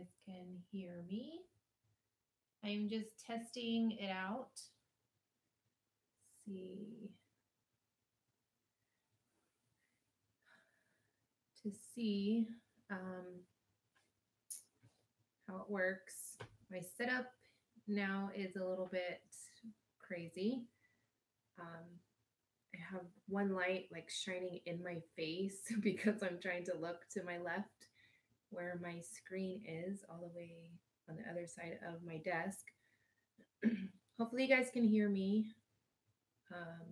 guys can hear me. I'm just testing it out. See to see how it works. My setup now is a little bit crazy. I have one light like shining in my face because I'm trying to look to my left where my screen is, all the way on the other side of my desk. Hopefully, you guys can hear me. Um,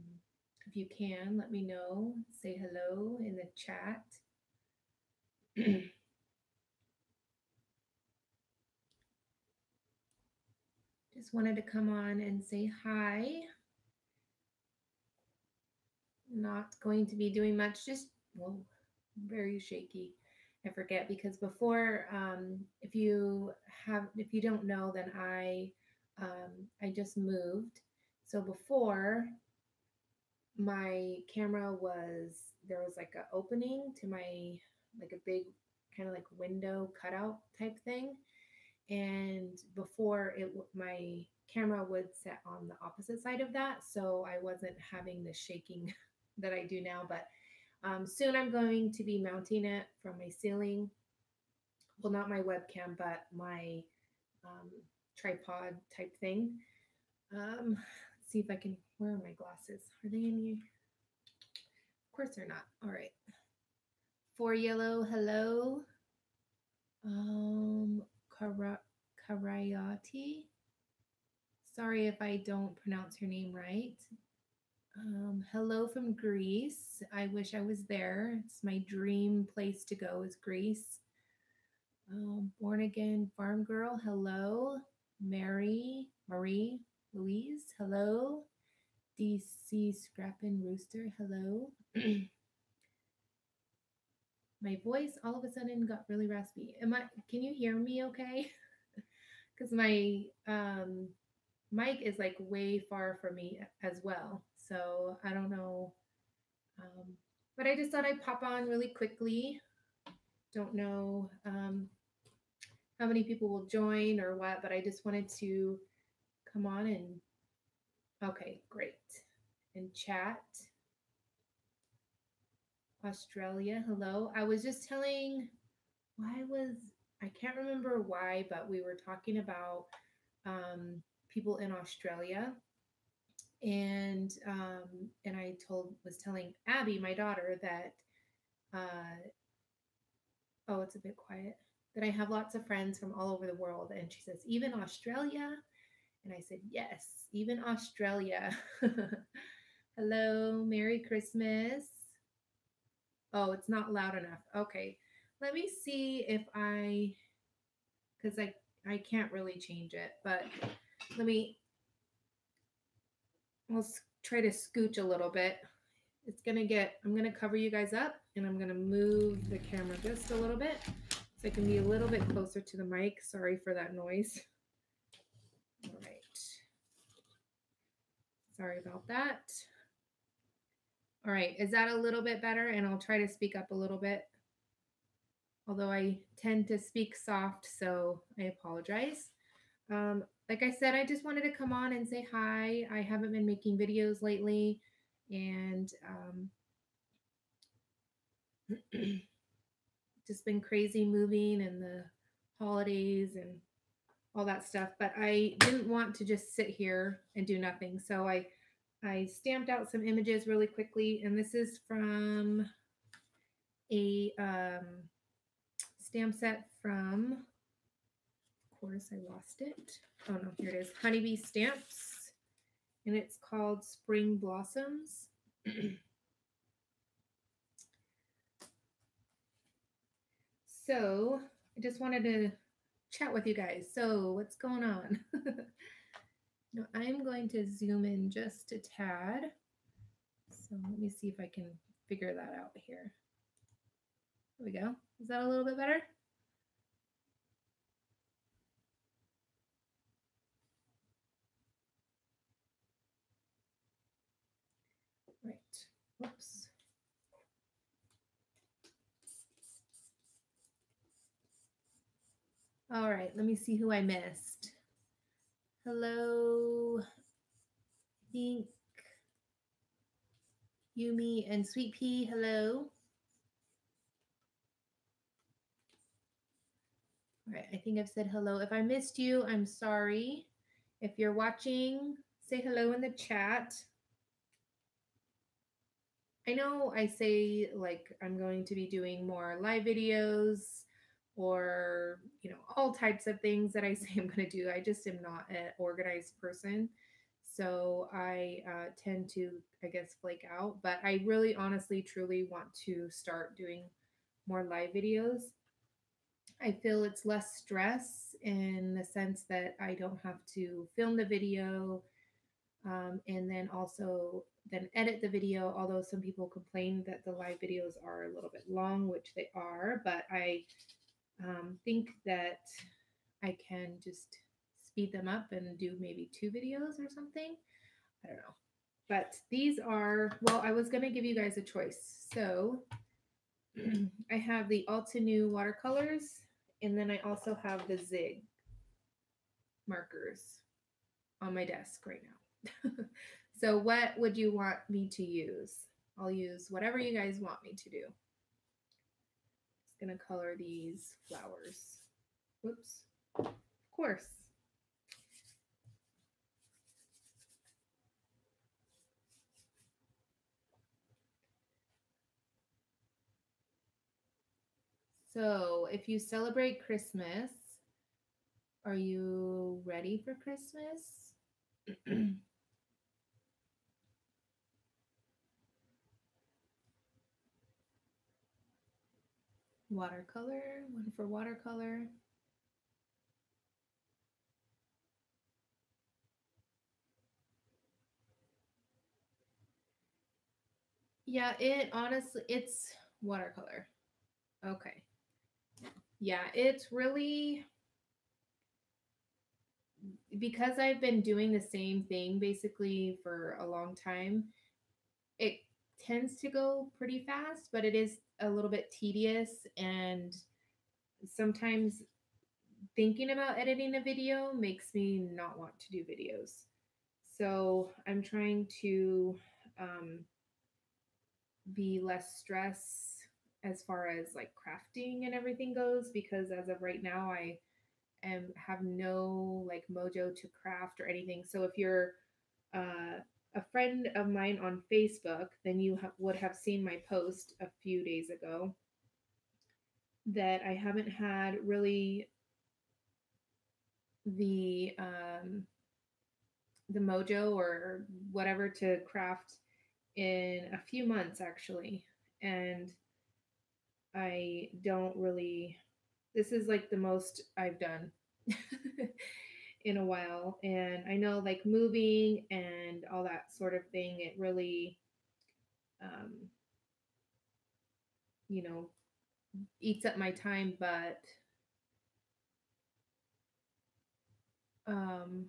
if you can, let me know. Say hello in the chat. Just wanted to come on and say hi. Not going to be doing much, just, well, very shaky. I forget because before, if you don't know, then I just moved. So before, my camera there was like an opening to like a big kind of like window cutout type thing. And before my camera would set on the opposite side of that. So I wasn't having the shaking that I do now, but soon I'm going to be mounting it from my ceiling. Well, not my webcam, but my tripod type thing. Let's see if I can. Where are my glasses? Are they in here? Of course they're not. All right. For yellow, hello. Karayati. Sorry if I don't pronounce your name right. Hello from Greece. I wish I was there. It's my dream place to go is Greece. Born again farm girl. Hello. Marie, Louise. Hello. DC Scrappin' Rooster. Hello. My voice all of a sudden got really raspy. Can you hear me okay? Because my mic is like way far from me as well. So I don't know. But I just thought I'd pop on really quickly. Don't know how many people will join or what, but I just wanted to come on and, okay, great. And chat. Australia, hello. I was just telling, I can't remember why, but we were talking about people in Australia. And I was telling Abby, my daughter, that oh, it's a bit quiet, that I have lots of friends from all over the world. And she says, even Australia? And I said, yes, even Australia. Hello, Merry Christmas. Oh, it's not loud enough. Okay. Let me see if because I can't really change it, but I'll try to scooch a little bit. I'm going to cover you guys up, and I'm going to move the camera just a little bit so I can be a little bit closer to the mic. Sorry for that noise. All right. Sorry about that. All right. Is that a little bit better? And I'll try to speak up a little bit. Although I tend to speak soft, so I apologize. Like I said, I just wanted to come on and say hi. I haven't been making videos lately, and just been crazy moving and the holidays and all that stuff. But I didn't want to just sit here and do nothing, so I stamped out some images really quickly, and this is from a stamp set from, of course, I lost it. Oh no, here it is. Honeybee Stamps, and it's called Spring Blossoms. So I just wanted to chat with you guys. So what's going on? No, I'm going to zoom in just a tad. So let me see if I can figure that out here. There we go. Is that a little bit better? Right. Whoops. All right, let me see who I missed. Hello, Pink, Yumi, and Sweet Pea. Hello. All right, I think I've said hello. If I missed you, I'm sorry. If you're watching, say hello in the chat. I know I say like I'm going to be doing more live videos or, all types of things that I say I'm going to do. I just am not an organized person. So I tend to, I guess, flake out. But I really, honestly, truly want to start doing more live videos. I feel it's less stress in the sense that I don't have to film the video, and then also then edit the video. Although some people complain that the live videos are a little bit long, which they are, but I think that I can just speed them up and do maybe 2 videos or something. I don't know. But these are, well, I was going to give you guys a choice. So I have the Altenew watercolors, and then I also have the Zig markers on my desk right now. So what would you want me to use? I'll use whatever you guys want me to do. Just gonna color these flowers. Whoops. Of course. So if you celebrate Christmas, are you ready for Christmas? Watercolor, one for watercolor. Yeah, it honestly, it's watercolor. Okay. Yeah, it's really, because I've been doing the same thing basically for a long time, it tends to go pretty fast, but it is a little bit tedious. And sometimes thinking about editing a video makes me not want to do videos. So I'm trying to be less stress as far as like crafting and everything goes, because as of right now, I have no like mojo to craft or anything. So if you're a friend of mine on Facebook, then you would have seen my post a few days ago that I haven't had really the the mojo or whatever to craft in a few months actually. And I don't really, this is like the most I've done in a while. And I know like moving and all that sort of thing, it really, um, you know, eats up my time. But um,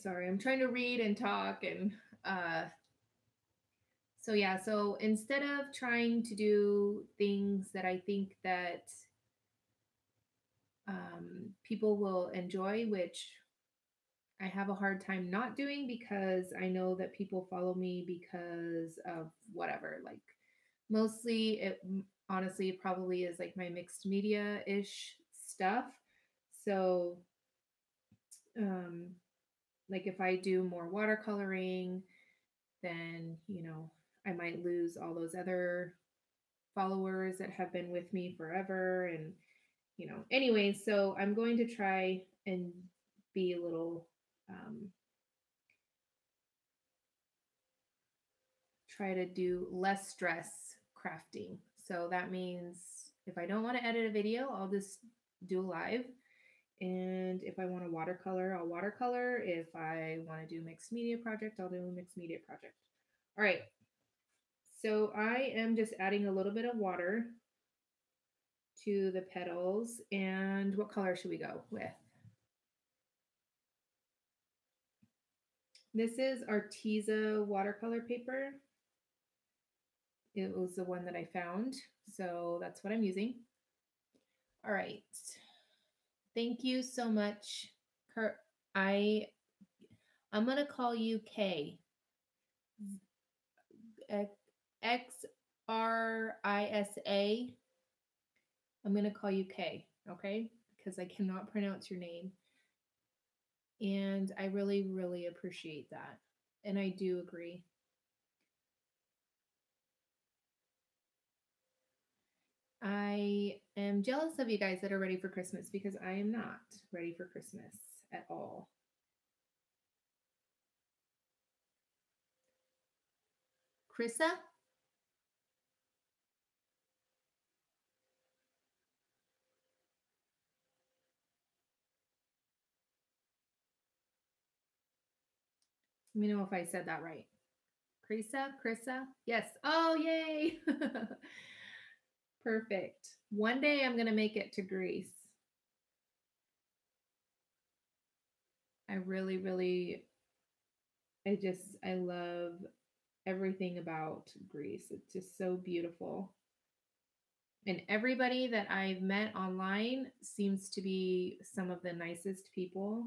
I'm trying to read and talk. And so yeah, so instead of trying to do things that I think that people will enjoy, which I have a hard time not doing because I know that people follow me because of whatever. Like mostly, it honestly probably is like my mixed media ish stuff. So, um, like if I do more watercoloring, then I might lose all those other followers that have been with me forever. And anyways, so I'm going to try and be a little try to do less stress crafting. So that means if I don't want to edit a video, I'll just do a live. And if I want to watercolor, I'll watercolor. If I want to do mixed media project, I'll do a mixed media project. All right. So I am just adding a little bit of water to the petals. And what color should we go with? This is Arteza watercolor paper. It was the one that I found. So that's what I'm using. All right. Thank you so much, Kurt. I I'm gonna call you K. Xrisa. I'm gonna call you K, okay? Because I cannot pronounce your name. And I really, really appreciate that. And I do agree. I am jealous of you guys that are ready for Christmas because I am not ready for Christmas at all. Krissa, let me know if I said that right. Krissa? Yes. Oh, yay. Perfect. One day I'm going to make it to Greece. I really, really, I love everything about Greece. It's just so beautiful. And everybody that I've met online seems to be some of the nicest people.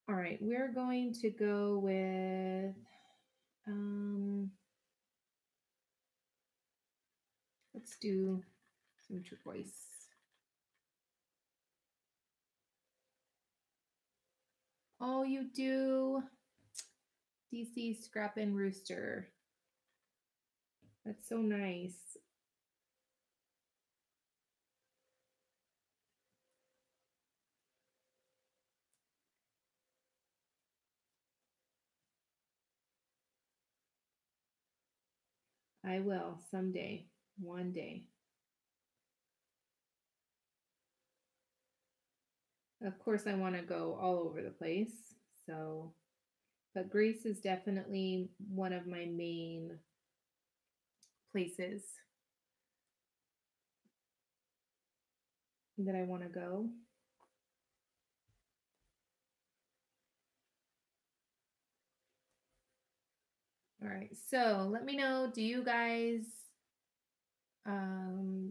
All right, we're going to go with um let's do some turquoise. Oh, you do. DC Scrap and Rooster. That's so nice. I will someday, one day. Of course, I want to go all over the place. So, but Greece is definitely one of my main places that I want to go. All right. So let me know. Do you guys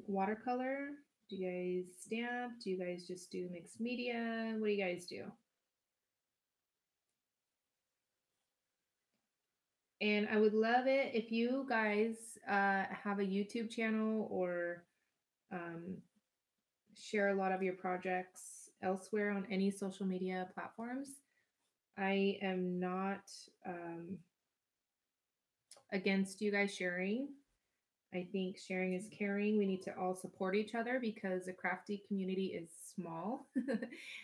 watercolor? Do you guys stamp? Do you guys just do mixed media? What do you guys do? And I would love it if you guys have a YouTube channel or um, share a lot of your projects elsewhere on any social media platforms. I am not um, against you guys sharing. I think sharing is caring. We need to all support each other because the crafty community is small.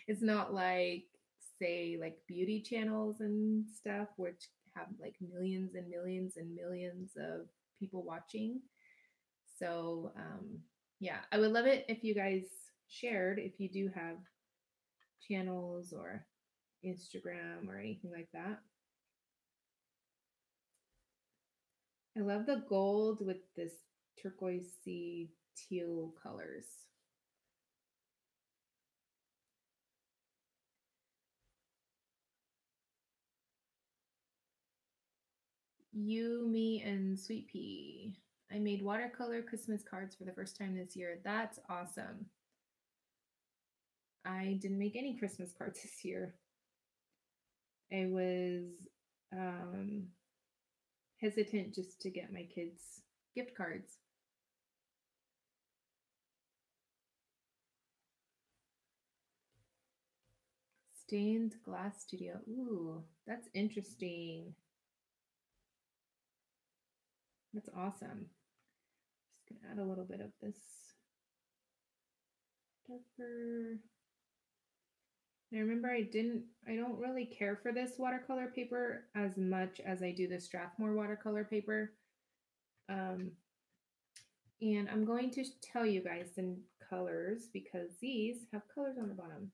It's not like, say, like beauty channels and stuff, which have like millions and millions and millions of people watching. So, yeah, I would love it if you guys shared if you do have channels or Instagram or anything like that. I love the gold with this turquoisey teal colors. You, me, and Sweet Pea. I made watercolor Christmas cards for the first time this year. That's awesome. I didn't make any Christmas cards this year. I was um, hesitant just to get my kids gift cards. Stained glass studio. Ooh, that's interesting. That's awesome. Just gonna add a little bit of this darker. I remember I don't really care for this watercolor paper as much as I do the Strathmore watercolor paper. Um, and I'm going to tell you guys the colors because these have colors on the bottom.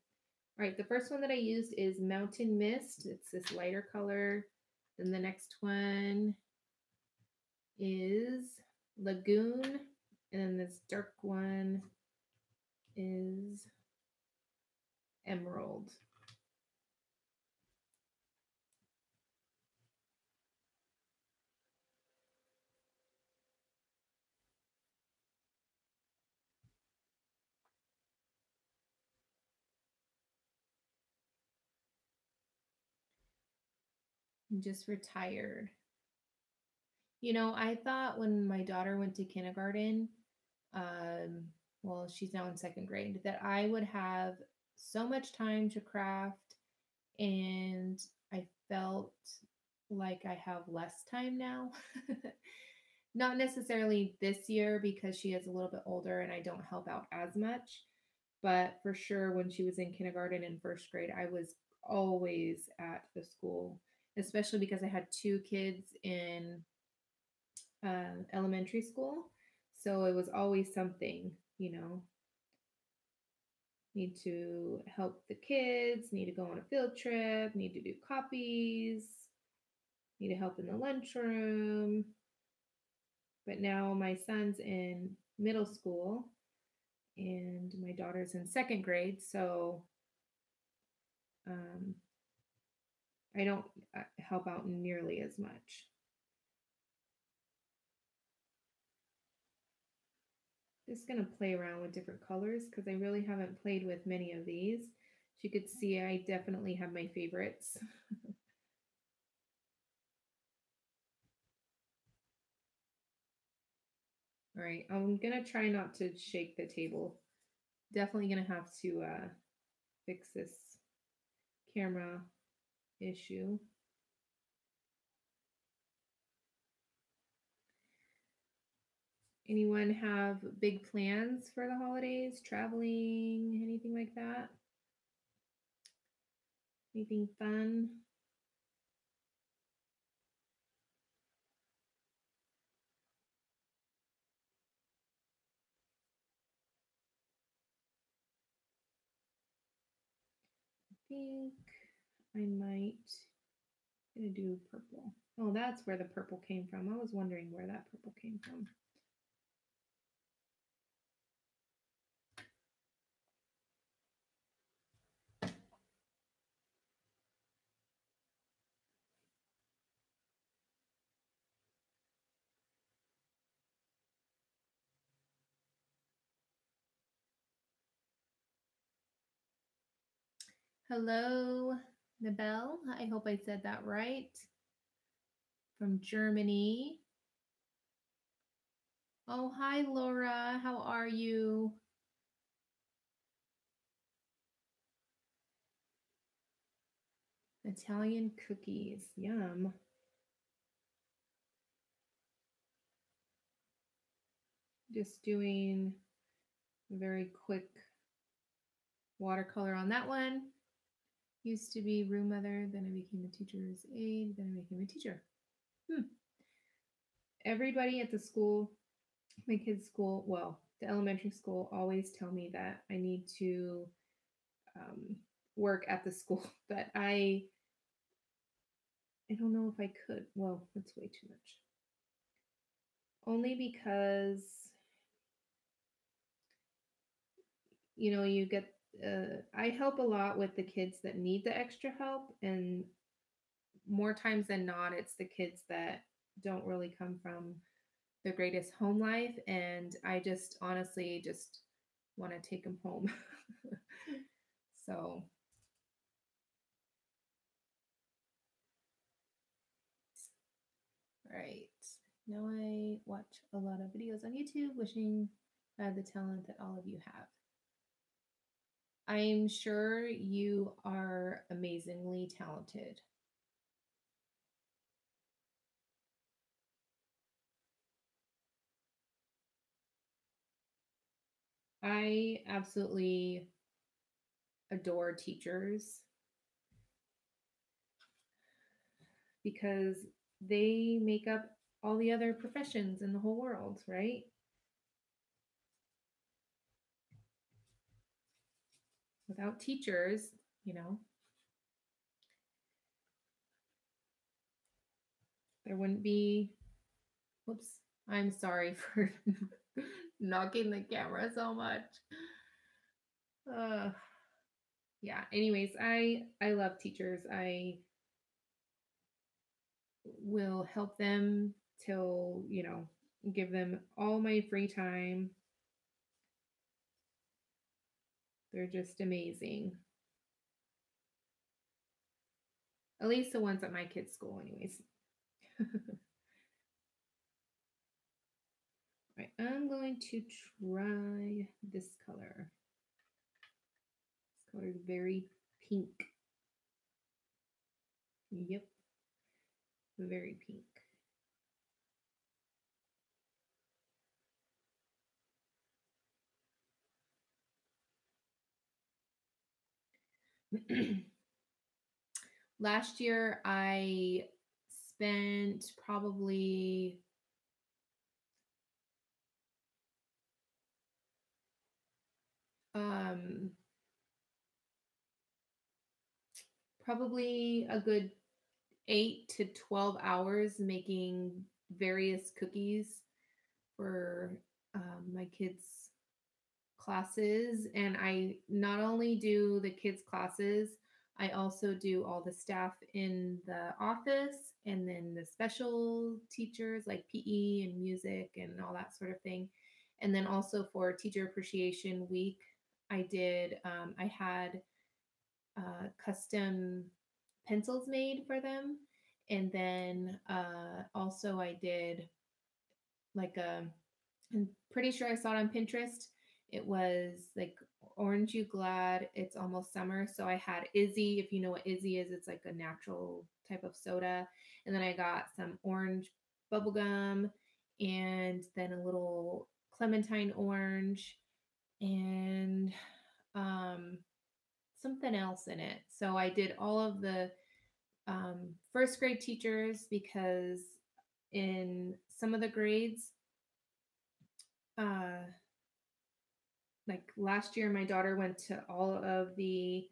All right, the first one that I used is Mountain Mist. It's this lighter color. Then the next one is Lagoon. And then this dark one is Emerald. I'm just retired. You know, I thought when my daughter went to kindergarten, um, well, she's now in second grade, that I would have so much time to craft, and I felt like I have less time now. Not necessarily this year because she is a little bit older and I don't help out as much, but for sure when she was in kindergarten and first grade, I was always at the school, especially because I had two kids in elementary school. So it was always something, need to help the kids, need to go on a field trip, need to do copies, need to help in the lunchroom. But now my son's in middle school and my daughter's in second grade. So um, I don't help out nearly as much. Just going to play around with different colors because I really haven't played with many of these. As you could see, I definitely have my favorites. All right, I'm going to try not to shake the table. Definitely going to have to fix this camera issue. Anyone have big plans for the holidays? Traveling? Anything like that? Anything fun? I think I might gonna do purple. Oh, that's where the purple came from. I was wondering where that purple came from. Hello, Nabel. I hope I said that right. From Germany. Oh, hi, Laura. How are you? Italian cookies. Yum. Just doing a very quick watercolor on that one. Used to be room mother, then I became a teacher's aide, then I became a teacher. Hmm. Everybody at the school, my kids' school, well, the elementary school, always tell me that I need to work at the school, but I don't know if I could. Well, that's way too much. Only because you get. I help a lot with the kids that need the extra help, and more times than not, it's the kids that don't really come from the greatest home life, and I just honestly just want to take them home. So, all right. Now I watch a lot of videos on YouTube, wishing I had the talent that all of you have. I'm sure you are amazingly talented. I absolutely adore teachers because they make up all the other professions in the whole world, right? Without teachers, you know, there wouldn't be. Whoops. I'm sorry for knocking the camera so much. Uh, yeah. Anyways, I love teachers. I will help them till, give them all my free time. They're just amazing. At least the ones at my kids' school, anyways. Right, I'm going to try this color. This color is very pink. Yep, very pink. Last year, I spent um, probably a good 8 to 12 hours making various cookies for my kids' classes. And I not only do the kids' classes, I also do all the staff in the office and then the special teachers like PE and music and all that sort of thing. And then also for Teacher Appreciation Week, I had custom pencils made for them. And then also I did like I'm pretty sure I saw it on Pinterest. It was like Orange You Glad, It's Almost Summer. So I had Izzy, if you know what Izzy is, it's like a natural type of soda. And then I got some orange bubble gum and then a little clementine orange and um, something else in it. So I did all of the first grade teachers because in some of the grades, uh, like last year, my daughter went to all of the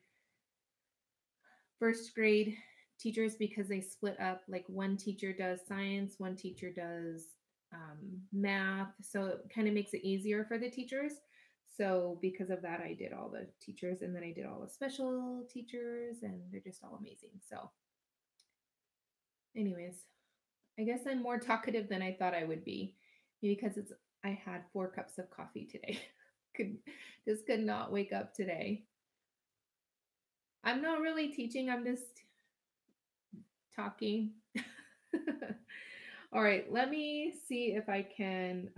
first grade teachers because they split up. Like one teacher does science, one teacher does math. So it kind of makes it easier for the teachers. So because of that, I did all the teachers and then I did all the special teachers, and they're just all amazing. So, anyways, I guess I'm more talkative than I thought I would be because I had 4 cups of coffee today. could just could not wake up today. I'm not really teaching, I'm just talking. All right, let me see if I can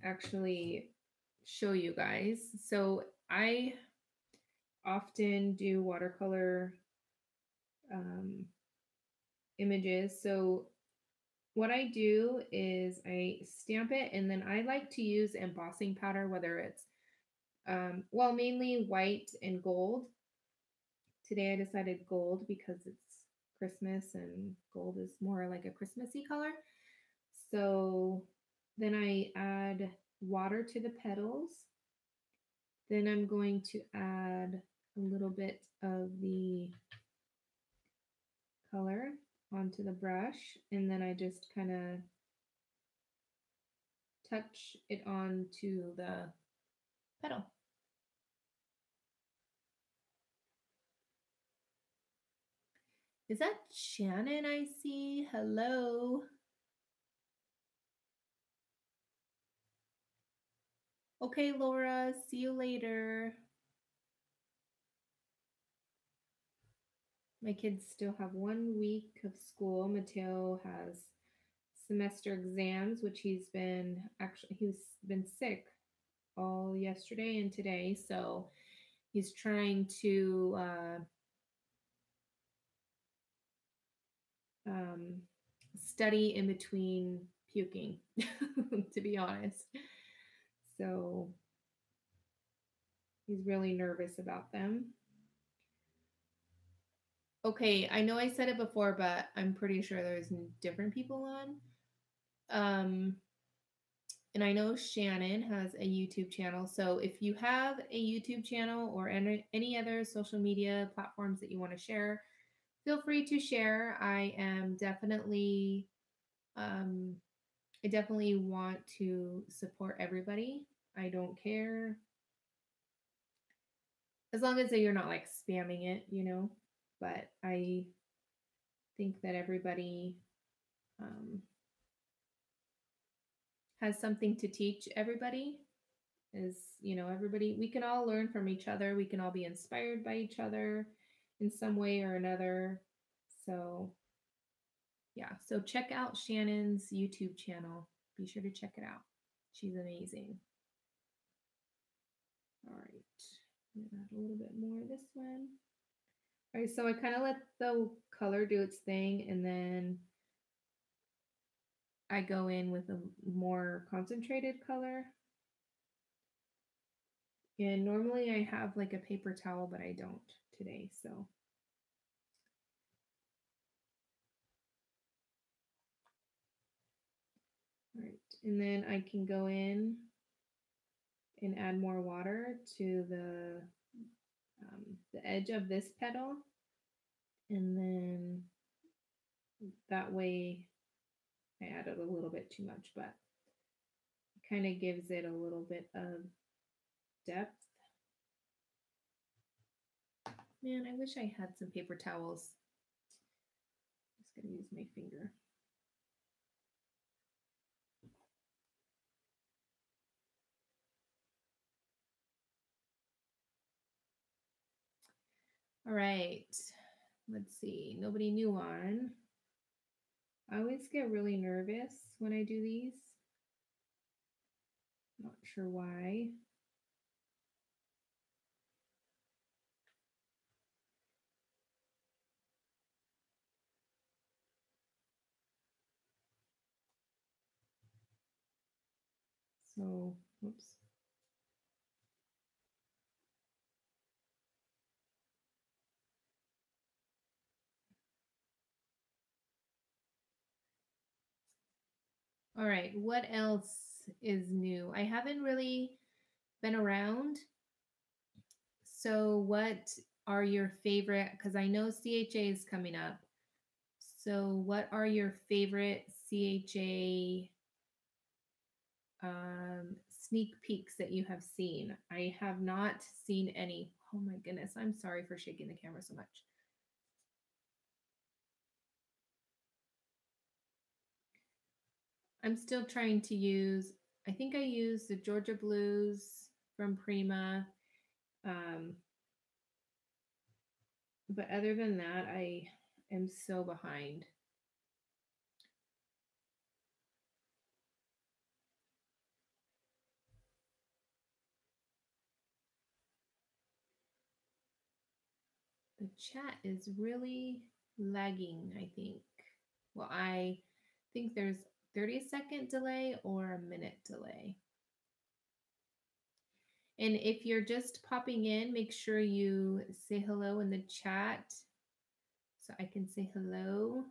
actually show you guys. So I often do watercolor um, images. So what I do is I stamp it and then I like to use embossing powder, whether it's, well, mainly white and gold. Today I decided gold because it's Christmas and gold is more like a Christmassy color. So then I add water to the petals. Then I'm going to add a little bit of the color onto the brush. And then I just kind of touch it onto the petal. Is that Shannon I see? Hello. Okay, Laura, see you later. My kids still have 1 week of school. Mateo has semester exams, which he's been sick all yesterday and today. So he's trying to um, study in between puking, to be honest. So he's really nervous about them. Okay, I know I said it before, but I'm pretty sure there's different people on. And I know Shannon has a YouTube channel. So if you have a YouTube channel or any other social media platforms that you want to share, feel free to share. Um, I definitely want to support everybody. I don't care as long as you're not like spamming it. But I think that everybody um, has something to teach everybody. Everybody, we can all learn from each other. We can all be inspired by each other. in some way or another. So yeah, so check out Shannon's YouTube channel. Be sure to check it out. She's amazing. All right, I'm gonna add a little bit more of this one. All right, so I kind of let the color do its thing, and then I go in with a more concentrated color. And normally I have like a paper towel, but I don't today, so. All right, and then I can go in and add more water to the edge of this petal, and then that way I added a little bit too much, but it kind of gives it a little bit of depth. Man, I wish I had some paper towels. I'm just gonna use my finger. All right, let's see. Nobody new on. I always get really nervous when I do these. Not sure why. So, oops. All right, what else is new? I haven't really been around. So, what are your favorite? Because I know CHA is coming up. So, what are your favorite CHA sneak peeks that you have seen? I have not seen any. Oh my goodness, I'm sorry for shaking the camera so much. I'm still trying to use, I think I used the Georgia Blues from Prima. But other than that, I am so behind. The chat is really lagging, I think. Well, I think there's 30-second delay or a minute delay. And if you're just popping in, make sure you say hello in the chat so I can say hello.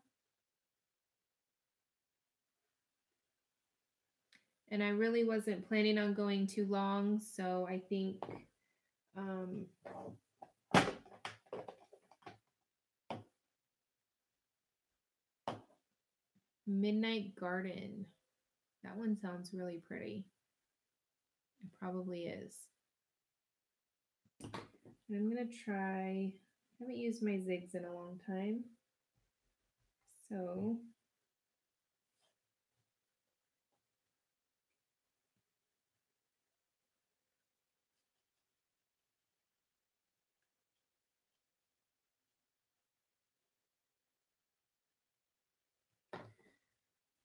And I really wasn't planning on going too long, so I think Midnight Garden. That one sounds really pretty. It probably is. And I'm going to try, I haven't used my zigs in a long time. So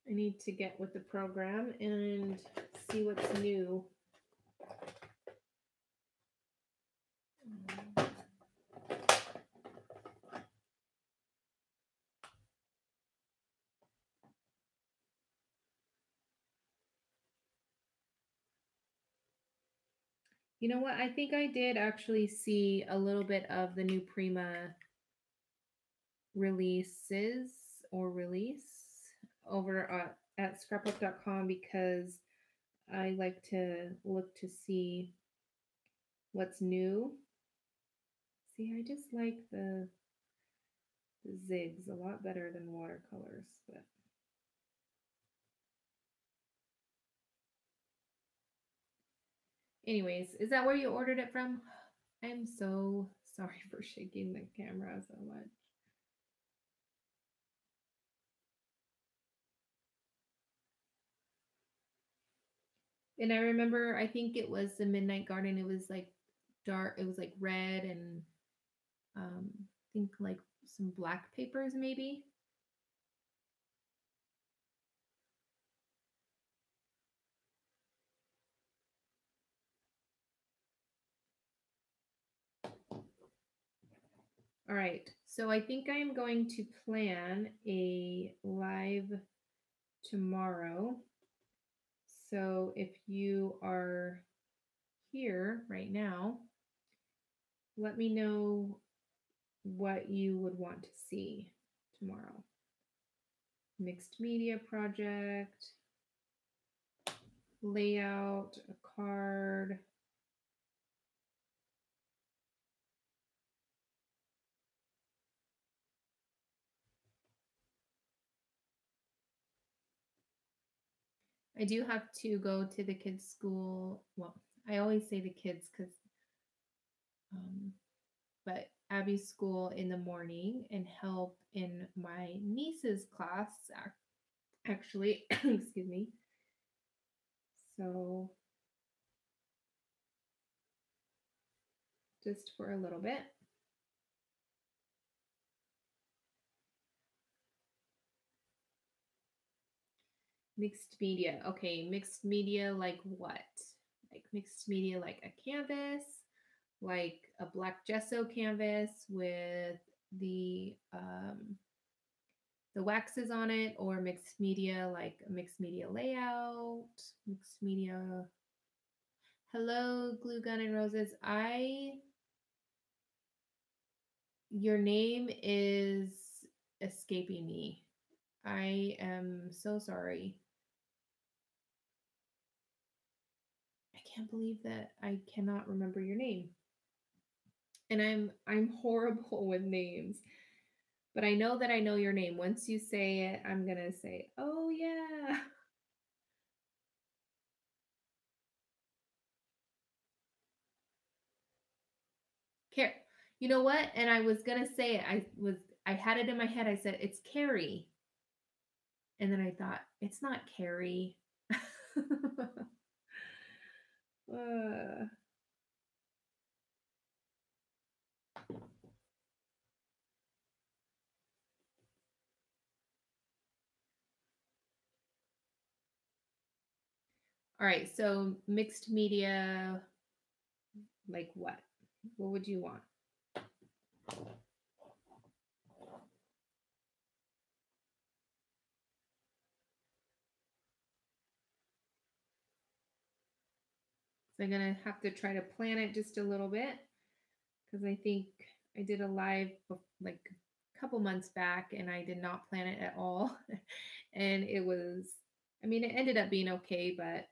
I need to get with the program and see what's new. You know what? I think I did actually see a little bit of the new Prima releases or release over at scrapbook.com because I like to look to see what's new. See, I just like the zigs a lot better than watercolors, but anyways, is that where you ordered it from? I'm so sorry for shaking the camera so much. And I remember, I think it was the Midnight Garden. It was like dark, it was like red and think like some black papers maybe. All right. So I think I'm going to plan a live tomorrow. So if you are here right now, let me know what you would want to see tomorrow. Mixed media project, layout, a card. I do have to go to the kids' school. Well, I always say the kids because, um, but Abby's school in the morning and help in my niece's class, actually. Excuse me. So just for a little bit. Mixed media. Okay, mixed media like what? Like mixed media like a canvas, like a black gesso canvas with the waxes on it, or mixed media like a mixed media layout, mixed media. Hello, glue gun and roses. Your name is escaping me. I am so sorry. I can't believe that I cannot remember your name. And I'm horrible with names. But I know that I know your name. Once you say it, I'm going to say, "Oh yeah." Car- you know what? And I was going to say it. I had it in my head. I said, "It's Carrie." And then I thought, "It's not Carrie." uh, all right, so mixed media, like what? What would you want? So I'm gonna have to try to plan it just a little bit because I think I did a live like a couple months back and I did not plan it at all. And it was, I mean, it ended up being okay, but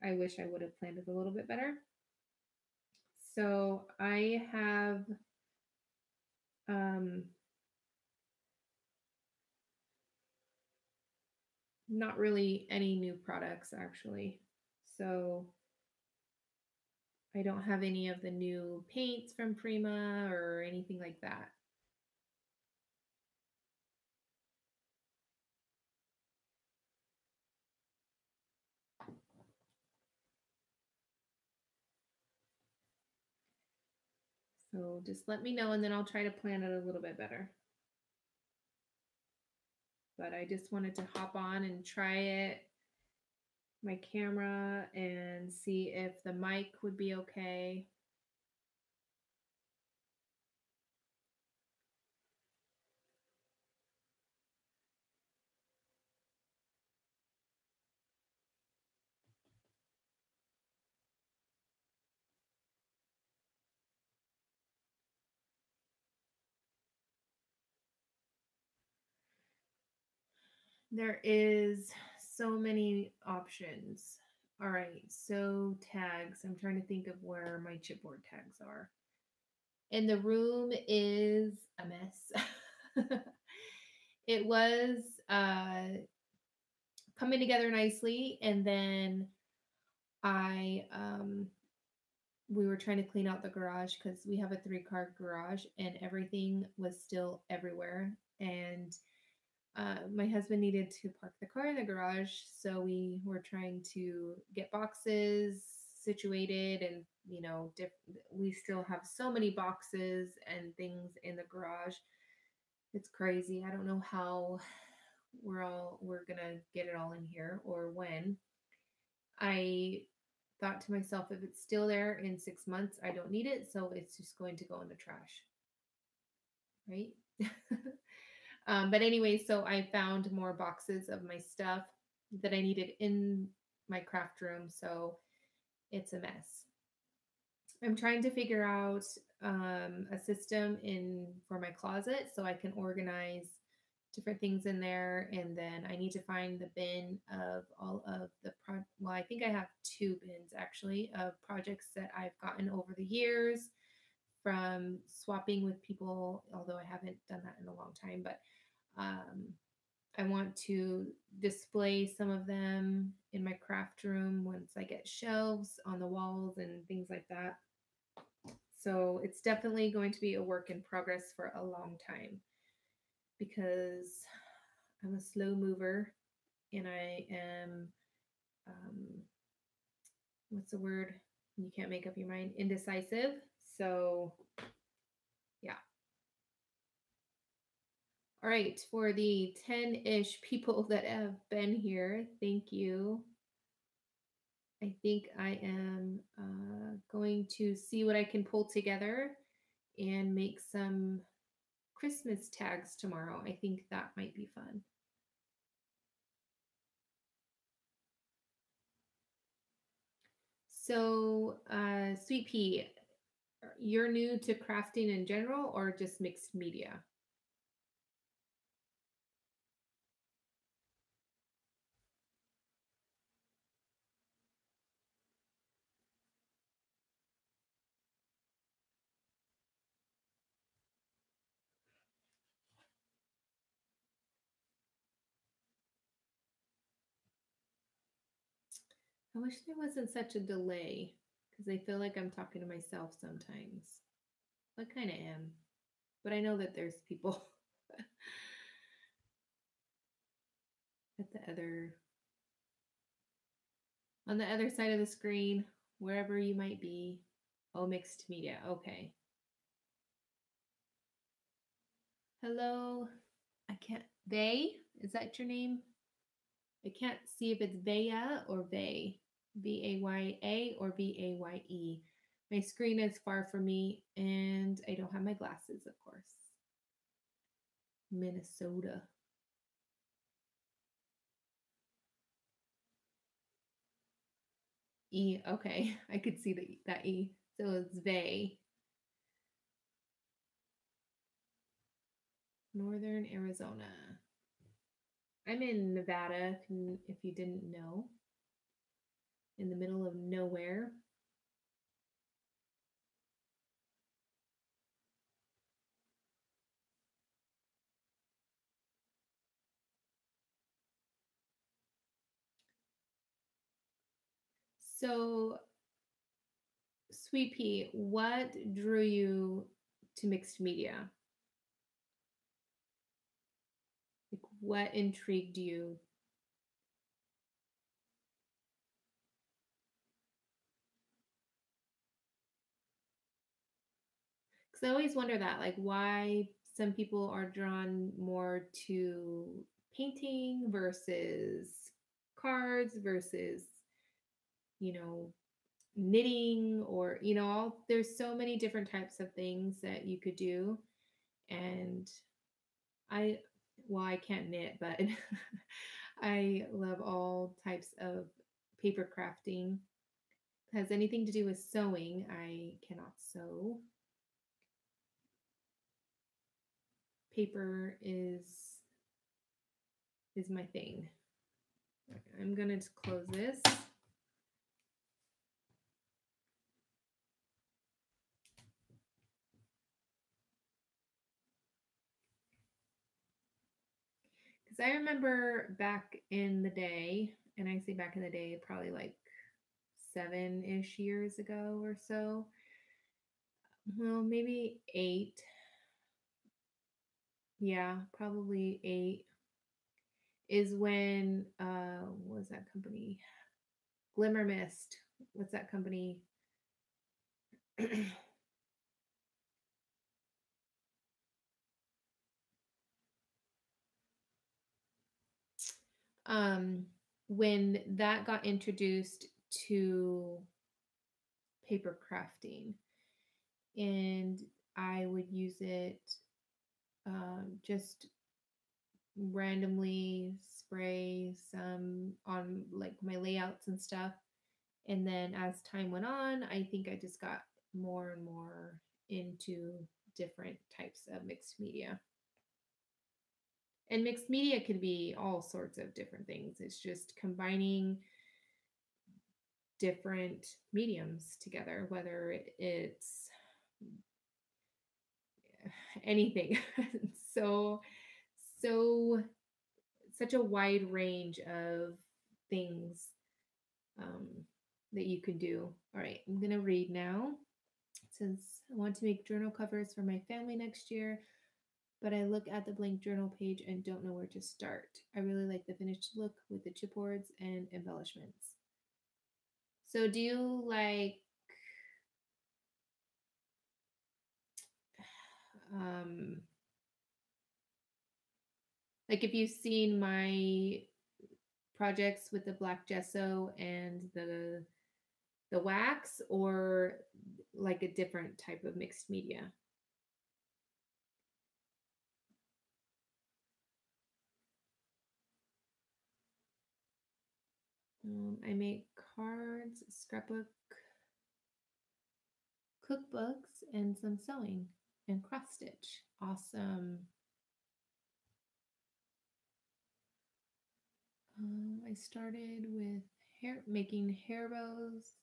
I wish I would have planned it a little bit better. So I have um, not really any new products actually. So I don't have any of the new paints from Prima or anything like that. So just let me know and then I'll try to plan it a little bit better. But I just wanted to hop on and try it, my camera, and see if the mic would be okay. There is so many options. All right, so tags. I'm trying to think of where my chipboard tags are. And the room is a mess. It was coming together nicely, and then I we were trying to clean out the garage because we have a 3-car garage and everything was still everywhere. And my husband needed to park the car in the garage, so we were trying to get boxes situated and we still have so many boxes and things in the garage. It's crazy. I don't know how we're gonna get it all in here or when. I thought to myself, if it's still there in 6 months, I don't need it, so it's just going to go in the trash, right? But anyway, so I found more boxes of my stuff that I needed in my craft room, so it's a mess. I'm trying to figure out a system in for my closet so I can organize different things in there, and then I need to find the bin of all of the well, I think I have two bins actually of projects that I've gotten over the years from swapping with people, although I haven't done that in a long time, but um, I want to display some of them in my craft room once I get shelves on the walls and things like that. So it's definitely going to be a work in progress for a long time because I'm a slow mover and I am, um, what's the word? You can't make up your mind, indecisive. So, yeah. All right. For the 10 ish people that have been here, thank you. I think I am going to see what I can pull together and make some Christmas tags tomorrow. I think that might be fun. So, Sweet Pea, you're new to crafting in general or just mixed media? I wish there wasn't such a delay because I feel like I'm talking to myself sometimes. I kind of am, but I know that there's people at the other on the other side of the screen, wherever you might be. Oh, mixed media. Okay. Hello. I can't. Vay? Is that your name? I can't see if it's Vaya or Vay. Vaya or Vaye. My screen is far from me and I don't have my glasses, of course. Minnesota. E. Okay. I could see that E. So it's Vay. Northern Arizona. I'm in Nevada, if you didn't know, in the middle of nowhere. So, Sweet Pea, what drew you to mixed media? Like, what intrigued you? Because I always wonder that, like, why some people are drawn more to painting versus cards versus, you know, knitting or, all there's so many different types of things that you could do. And I, well, I can't knit, but I love all types of paper crafting. Has anything to do with sewing? I cannot sew. Paper is my thing. Okay, I'm gonna close this. Because I remember back in the day, and I say back in the day, probably like 7-ish years ago or so. Well, maybe 8. Yeah, probably 8 is when what was that company? Glimmer Mist. What's that company? um, when that got introduced to paper crafting, and I would use it, just randomly spray some on like my layouts and stuff. And then as time went on, I think I just got more and more into different types of mixed media. And mixed media could be all sorts of different things. It's just combining different mediums together, whether it's anything. so, so, such a wide range of things, um, that you can do. All right, I'm going to read now. It says, I want to make journal covers for my family next year, but I look at the blank journal page and don't know where to start. I really like the finished look with the chipboards and embellishments. So, do you um, like if you've seen my projects with the black gesso and the wax, or like a different type of mixed media? I make cards, scrapbook, cookbooks, and some sewing and cross stitch. Awesome. I started with making hair bows.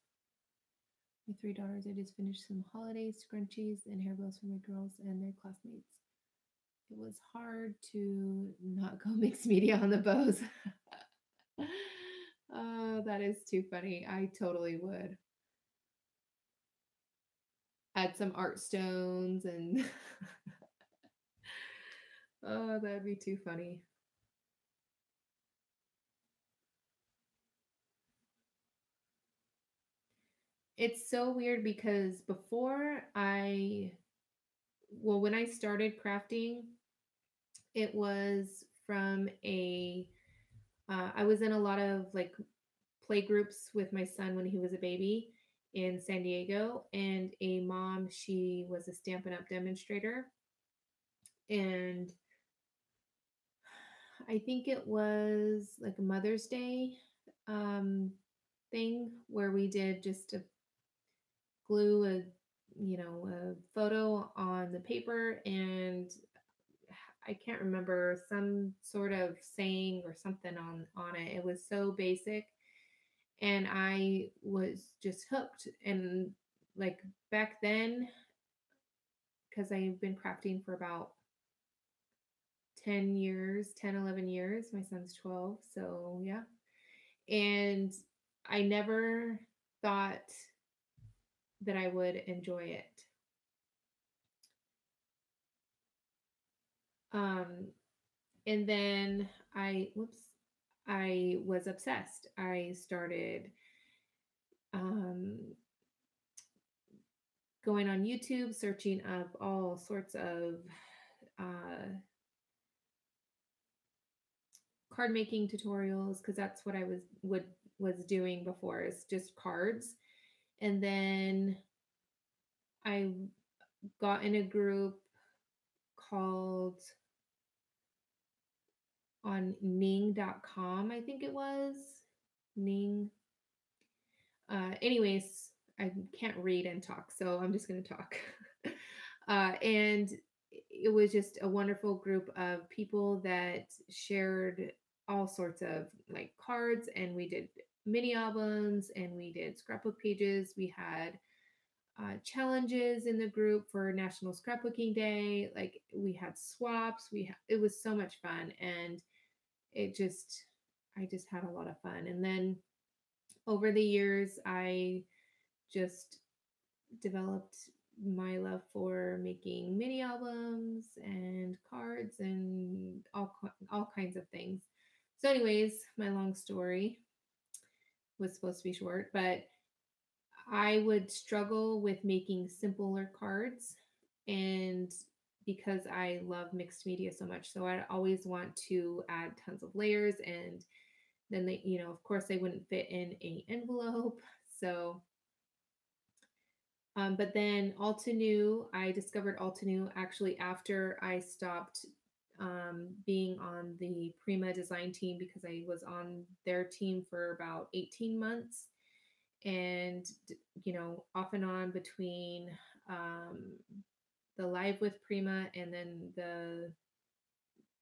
My three daughters, I just finished some holiday scrunchies and hair bows for my girls and their classmates. It was hard to not go mixed media on the bows. Oh, that is too funny. I totally would. Add some art stones and oh, that'd be too funny. It's so weird because when I started crafting, it was from I was in a lot of like play groups with my son when he was a baby in San Diego, and a mom, she was a Stampin' Up! Demonstrator. And I think it was like a Mother's Day um, thing where we did just a glue a photo on the paper, and I can't remember, some sort of saying or something on it. It was so basic, and I was just hooked. And like back then, because I've been crafting for about 10 years, 10, 11 years. My son's 12, so yeah. And I never thought that I would enjoy it. Um, and then I was obsessed. I started um, going on YouTube, searching up all sorts of uh, card making tutorials, because that's what I was doing before, is just cards. And then I got in a group called on Ning.com, I think it was. Ning. Anyways, I can't read and talk, so I'm just going to talk. And it was just a wonderful group of people that shared all sorts of like cards, and we did mini albums, and we did scrapbook pages. We had challenges in the group for National Scrapbooking Day. Like we had swaps. It was so much fun, and it just I just had a lot of fun. And then over the years, I just developed my love for making mini albums and cards and all kinds of things. So, anyways, my long story was supposed to be short, but I would struggle with making simpler cards, and because I love mixed media so much, so I always want to add tons of layers, and then they, of course, they wouldn't fit in a envelope. So, but then Altenew, I discovered Altenew actually after I stopped being on the Prima design team, because I was on their team for about 18 months, and off and on between um, the live with Prima and then the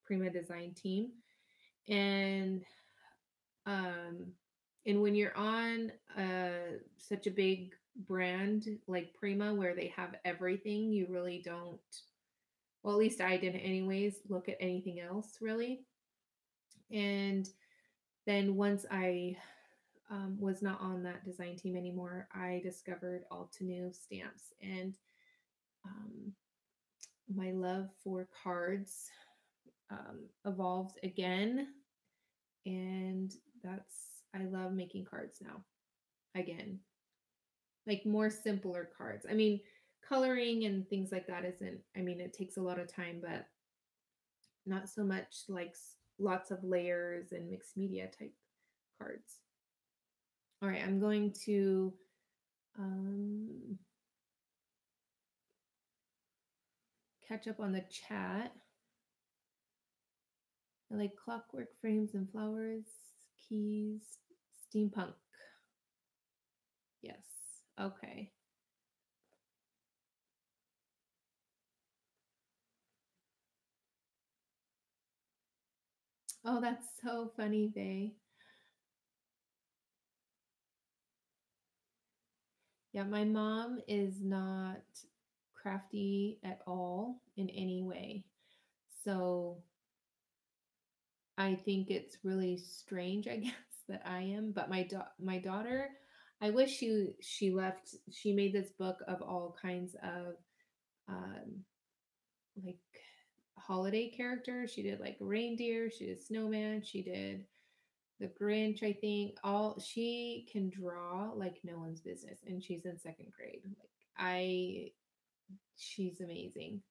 Prima design team. And um, and when you're on such a big brand like Prima, where they have everything, you really don't, well, at least I didn't anyways, look at anything else really. And then once I was not on that design team anymore, I discovered Altenew stamps, and um, my love for cards evolved again. And I love making cards now again, like more simpler cards. I mean, coloring and things like that isn't, I mean, it takes a lot of time, but not so much like lots of layers and mixed media type cards. All right, I'm going to catch up on the chat. I like clockwork frames and flowers, keys, steampunk. Yes. Okay. Oh, that's so funny, Vay. Yeah, my mom is not crafty at all in any way. So I think it's really strange, I guess, that I am. But my daughter, I wish she left. She made this book of all kinds of um, like holiday characters. She did like reindeer. She did snowman. She did the Grinch. I think all she can draw like no one's business, and she's in second grade. Like I, she's amazing.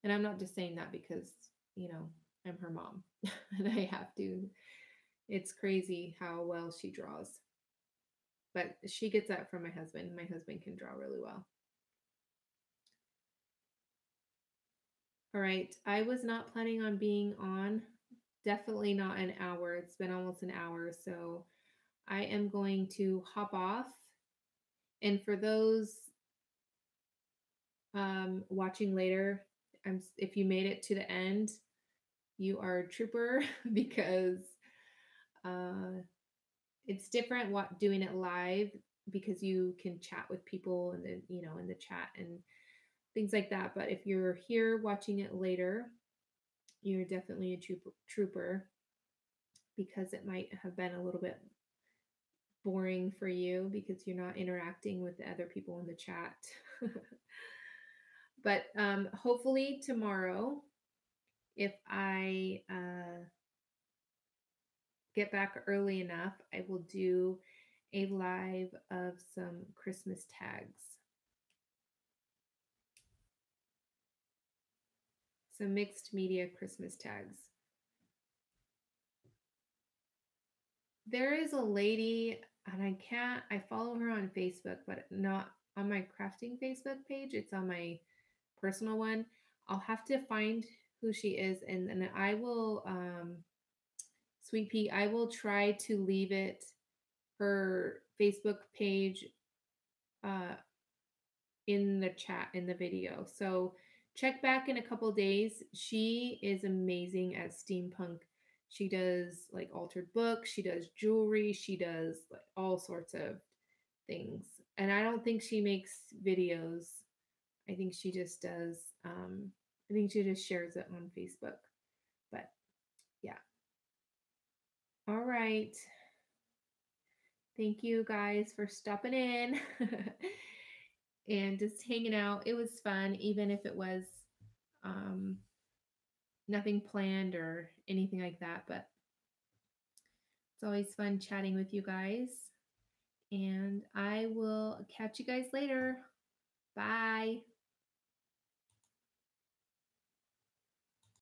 And I'm not just saying that because, you know, I'm her mom and I have to. It's crazy how well she draws. But she gets that from my husband. My husband can draw really well. All right. I was not planning on being on. Definitely not an hour. It's been almost an hour. So I am going to hop off. And for those watching later, if you made it to the end, you are a trooper because uh, it's different what doing it live, because you can chat with people and then in the chat and things like that. But if you're here watching it later, you're definitely a trooper, because it might have been a little bit boring for you because you're not interacting with the other people in the chat. But hopefully tomorrow, if I get back early enough, I will do a live of some Christmas tags. Some mixed media Christmas tags. There is a lady, and I follow her on Facebook, but not on my crafting Facebook page. It's on my personal one. I'll have to find who she is, and then I will, Sweet Pea, I will try to leave it, her Facebook page, uh, in the chat in the video. So check back in a couple days. She is amazing at steampunk. She does like altered books, she does jewelry, she does like all sorts of things. And I don't think she makes videos. I think she just does I think she just shares it on Facebook. But yeah. All right. Thank you guys for stopping in. And just hanging out. It was fun, even if it was um, nothing planned or anything like that. But it's always fun chatting with you guys. And I will catch you guys later. Bye.